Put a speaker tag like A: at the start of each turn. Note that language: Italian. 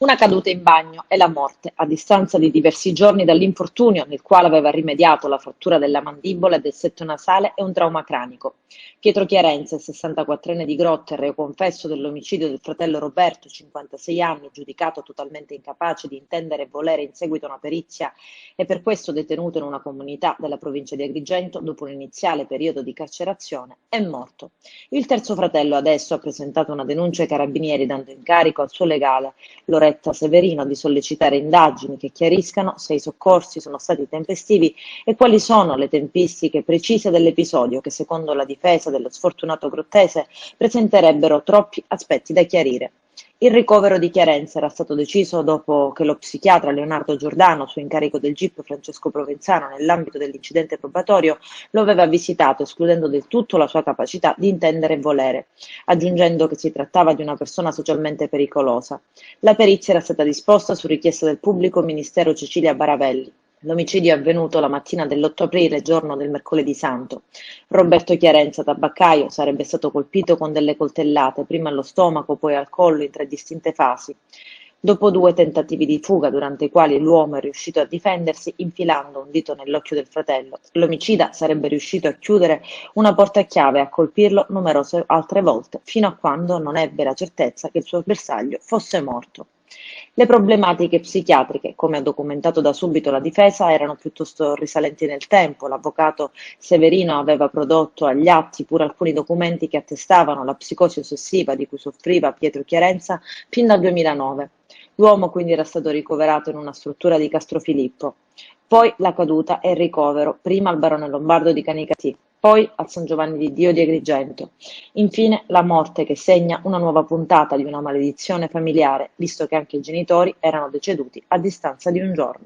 A: Una caduta in bagno e la morte, a distanza di diversi giorni dall'infortunio nel quale aveva rimediato la frattura della mandibola e del setto nasale e un trauma cranico. Pietro Chiarenza, 64enne di Grotte, reo confesso dell'omicidio del fratello Roberto, 56 anni, giudicato totalmente incapace di intendere e volere in seguito a una perizia e per questo detenuto in una comunità della provincia di Agrigento dopo un iniziale periodo di carcerazione, è morto. Il terzo fratello adesso ha presentato una denuncia ai carabinieri dando incarico al suo legale Loretta Severino di sollecitare indagini che chiariscano se i soccorsi sono stati tempestivi e quali sono le tempistiche precise dell'episodio che, secondo la difesa dello sfortunato grottese, presenterebbero troppi aspetti da chiarire. Il ricovero di Chiarenza era stato deciso dopo che lo psichiatra Leonardo Giordano, su incarico del GIP Francesco Provenzano nell'ambito dell'incidente probatorio, lo aveva visitato escludendo del tutto la sua capacità di intendere e volere, aggiungendo che si trattava di una persona socialmente pericolosa. La perizia era stata disposta su richiesta del pubblico ministero Cecilia Baravelli. L'omicidio è avvenuto la mattina dell'8 aprile, giorno del mercoledì santo. Roberto Chiarenza, tabaccaio, sarebbe stato colpito con delle coltellate, prima allo stomaco, poi al collo, in tre distinte fasi. Dopo due tentativi di fuga, durante i quali l'uomo è riuscito a difendersi infilando un dito nell'occhio del fratello, l'omicida sarebbe riuscito a chiudere una porta a chiave e a colpirlo numerose altre volte, fino a quando non ebbe la certezza che il suo bersaglio fosse morto. Le problematiche psichiatriche, come ha documentato da subito la difesa, erano piuttosto risalenti nel tempo. L'avvocato Severino aveva prodotto agli atti pure alcuni documenti che attestavano la psicosi ossessiva di cui soffriva Pietro Chiarenza fin dal 2009. L'uomo quindi era stato ricoverato in una struttura di Castrofilippo. Poi la caduta e il ricovero, prima al Barone Lombardo di Canicattì, poi al San Giovanni di Dio di Agrigento. Infine la morte che segna una nuova puntata di una maledizione familiare, visto che anche i genitori erano deceduti a distanza di un giorno.